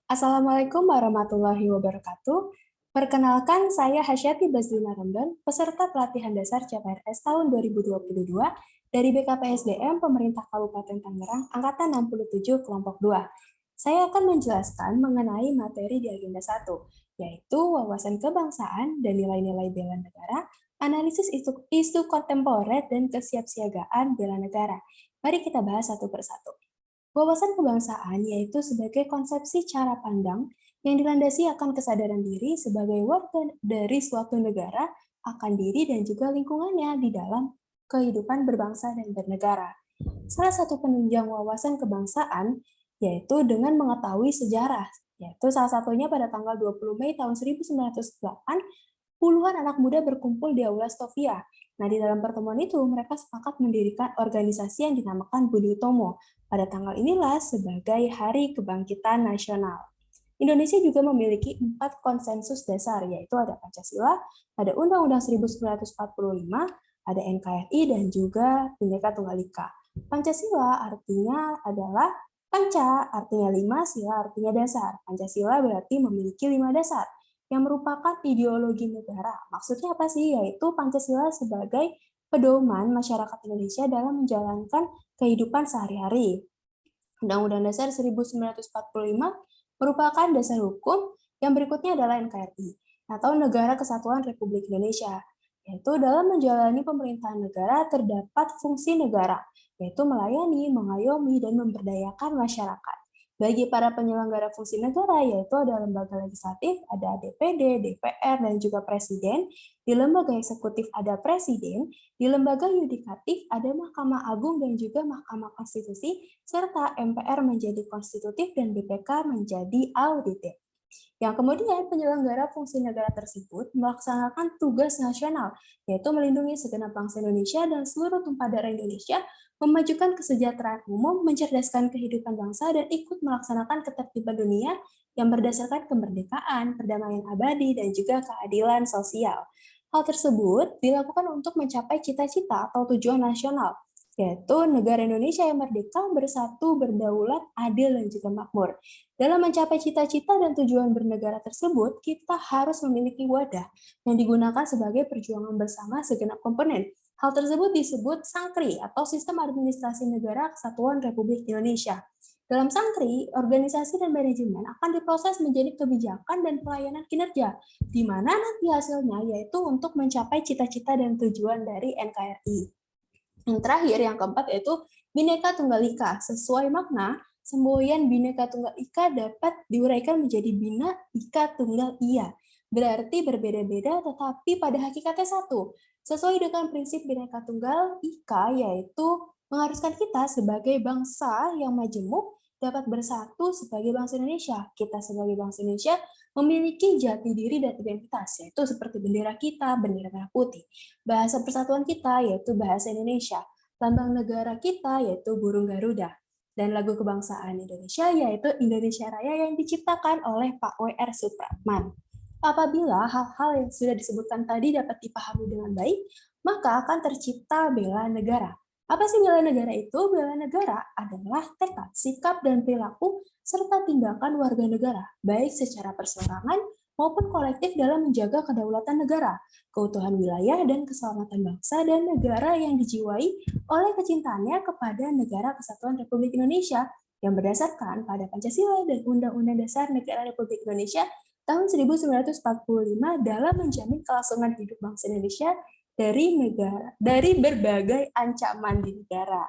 Assalamualaikum warahmatullahi wabarakatuh. Perkenalkan, saya Hasyati Bazlina Ramdan, peserta pelatihan dasar CPNS tahun 2022 dari BKPSDM Pemerintah Kabupaten Tangerang, Angkatan 67, Kelompok 2. Saya akan menjelaskan mengenai materi di agenda 1, yaitu wawasan kebangsaan dan nilai-nilai bela negara, analisis isu kontemporer, dan kesiapsiagaan bela negara. Mari kita bahas satu persatu. Wawasan kebangsaan yaitu sebagai konsepsi cara pandang yang dilandasi akan kesadaran diri sebagai warga dari suatu negara akan diri dan juga lingkungannya di dalam kehidupan berbangsa dan bernegara. Salah satu penunjang wawasan kebangsaan yaitu dengan mengetahui sejarah, yaitu salah satunya pada tanggal 20 Mei tahun 1908, puluhan anak muda berkumpul di Aula Stovia. Nah, di dalam pertemuan itu, mereka sepakat mendirikan organisasi yang dinamakan Budi Utomo pada tanggal inilah sebagai Hari Kebangkitan Nasional. Indonesia juga memiliki 4 konsensus dasar, yaitu ada Pancasila, ada Undang-Undang 1945, ada NKRI, dan juga Bhinneka Tunggal Ika. Pancasila artinya adalah panca, artinya 5, sila artinya dasar. Pancasila berarti memiliki 5 dasar yang merupakan ideologi negara. Maksudnya apa sih? Yaitu Pancasila sebagai pedoman masyarakat Indonesia dalam menjalankan kehidupan sehari-hari. Undang-Undang Dasar 1945 merupakan dasar hukum, yang berikutnya adalah NKRI, atau Negara Kesatuan Republik Indonesia, yaitu dalam menjalani pemerintahan negara terdapat fungsi negara, yaitu melayani, mengayomi, dan memberdayakan masyarakat. Bagi para penyelenggara fungsi negara, yaitu ada lembaga legislatif, ada DPD, DPR, dan juga Presiden. Di lembaga eksekutif ada Presiden, di lembaga yudikatif ada Mahkamah Agung dan juga Mahkamah Konstitusi, serta MPR menjadi konstitutif dan BPK menjadi auditif. Yang kemudian penyelenggara fungsi negara tersebut melaksanakan tugas nasional, yaitu melindungi segenap bangsa Indonesia dan seluruh tumpah darah Indonesia, memajukan kesejahteraan umum, mencerdaskan kehidupan bangsa, dan ikut melaksanakan ketertiban dunia yang berdasarkan kemerdekaan, perdamaian abadi, dan juga keadilan sosial. Hal tersebut dilakukan untuk mencapai cita-cita atau tujuan nasional, yaitu negara Indonesia yang merdeka, bersatu, berdaulat, adil, dan juga makmur. Dalam mencapai cita-cita dan tujuan bernegara tersebut, kita harus memiliki wadah yang digunakan sebagai perjuangan bersama segenap komponen. Hal tersebut disebut SANKRI atau Sistem Administrasi Negara Kesatuan Republik Indonesia. Dalam SANKRI, organisasi dan manajemen akan diproses menjadi kebijakan dan pelayanan kinerja, di mana nanti hasilnya yaitu untuk mencapai cita-cita dan tujuan dari NKRI. Yang terakhir, yang keempat, yaitu Bhinneka Tunggal Ika. Sesuai makna, semboyan Bhinneka Tunggal Ika dapat diuraikan menjadi Bina Ika Tunggal Iya. Berarti berbeda-beda tetapi pada hakikatnya satu. Sesuai dengan prinsip Bhinneka Tunggal Ika, yaitu mengharuskan kita sebagai bangsa yang majemuk dapat bersatu sebagai bangsa Indonesia. Kita sebagai bangsa Indonesia memiliki jati diri dan identitas, yaitu seperti bendera kita, bendera merah putih. Bahasa persatuan kita, yaitu bahasa Indonesia. Lambang negara kita, yaitu burung Garuda. Dan lagu kebangsaan Indonesia, yaitu Indonesia Raya yang diciptakan oleh Pak W.R. Supratman. Apabila hal-hal yang sudah disebutkan tadi dapat dipahami dengan baik, maka akan tercipta bela negara. Apa sih bela negara itu? Bela negara adalah tekad, sikap, dan perilaku serta tindakan warga negara, baik secara perseorangan maupun kolektif dalam menjaga kedaulatan negara, keutuhan wilayah, dan keselamatan bangsa dan negara yang dijiwai oleh kecintaannya kepada Negara Kesatuan Republik Indonesia yang berdasarkan pada Pancasila dan Undang-Undang Dasar Negara Republik Indonesia tahun 1945 dalam menjamin kelangsungan hidup bangsa Indonesia dari berbagai ancaman di negara.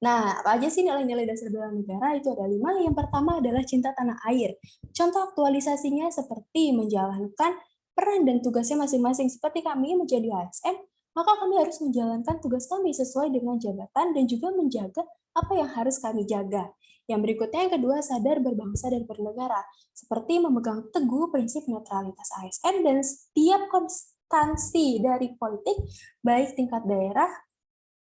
Nah, apa aja sih nilai-nilai dasar bela negara? Itu ada 5. Yang pertama adalah cinta tanah air. Contoh aktualisasinya seperti menjalankan peran dan tugasnya masing-masing. Seperti kami menjadi ASN, maka kami harus menjalankan tugas kami sesuai dengan jabatan dan juga menjaga apa yang harus kami jaga. Yang berikutnya, yang kedua, sadar berbangsa dan bernegara. Seperti memegang teguh prinsip netralitas ASN dan setiap konstansi dari politik, baik tingkat daerah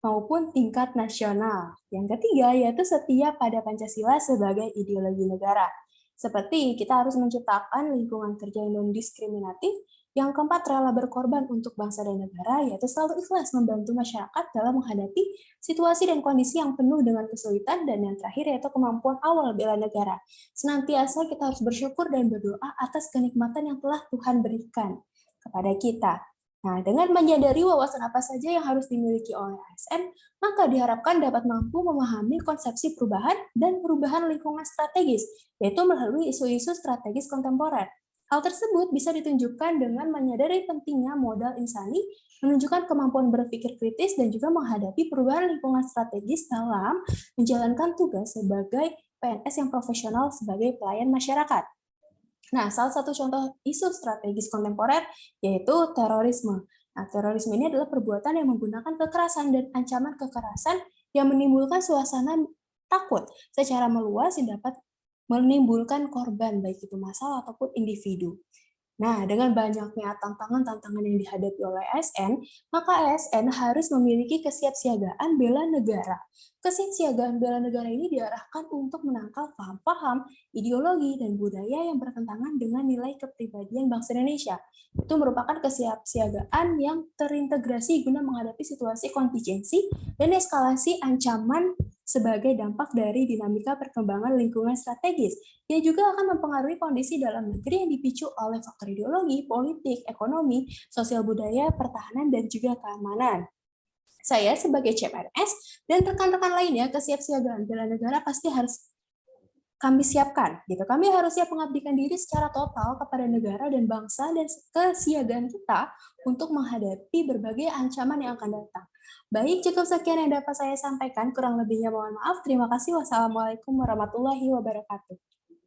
maupun tingkat nasional. Yang ketiga, yaitu setia pada Pancasila sebagai ideologi negara. Seperti kita harus menciptakan lingkungan kerja yang non-diskriminatif, Yang keempat, rela berkorban untuk bangsa dan negara, yaitu selalu ikhlas membantu masyarakat dalam menghadapi situasi dan kondisi yang penuh dengan kesulitan. Dan yang terakhir, yaitu kemampuan awal bela negara. Senantiasa kita harus bersyukur dan berdoa atas kenikmatan yang telah Tuhan berikan kepada kita. Nah, dengan menyadari wawasan apa saja yang harus dimiliki oleh ASN, maka diharapkan dapat mampu memahami konsepsi perubahan dan perubahan lingkungan strategis, yaitu melalui isu-isu strategis kontemporer. Hal tersebut bisa ditunjukkan dengan menyadari pentingnya modal insani, menunjukkan kemampuan berpikir kritis, dan juga menghadapi perubahan lingkungan strategis dalam menjalankan tugas sebagai PNS yang profesional sebagai pelayan masyarakat. Nah, salah satu contoh isu strategis kontemporer yaitu terorisme. Nah, terorisme ini adalah perbuatan yang menggunakan kekerasan dan ancaman kekerasan yang menimbulkan suasana takut secara meluas yang dapat menimbulkan korban, baik itu massal ataupun individu. Nah, dengan banyaknya tantangan-tantangan yang dihadapi oleh ASN, maka ASN harus memiliki kesiapsiagaan bela negara. Kesiapsiagaan bela negara ini diarahkan untuk menangkal paham-paham, ideologi, dan budaya yang bertentangan dengan nilai kepribadian bangsa Indonesia. Itu merupakan kesiapsiagaan yang terintegrasi guna menghadapi situasi kontingensi dan eskalasi ancaman sebagai dampak dari dinamika perkembangan lingkungan strategis. Ia juga akan mempengaruhi kondisi dalam negeri yang dipicu oleh faktor ideologi, politik, ekonomi, sosial budaya, pertahanan, dan juga keamanan. Saya sebagai CPNS dan rekan-rekan lainnya, kesiapsiagaan bela negara pasti harus kami siapkan. Gitu. Kami harus siap mengabdikan diri secara total kepada negara dan bangsa dan kesiagaan kita untuk menghadapi berbagai ancaman yang akan datang. Baik, cukup sekian yang dapat saya sampaikan. Kurang lebihnya mohon maaf. Terima kasih. Wassalamualaikum warahmatullahi wabarakatuh.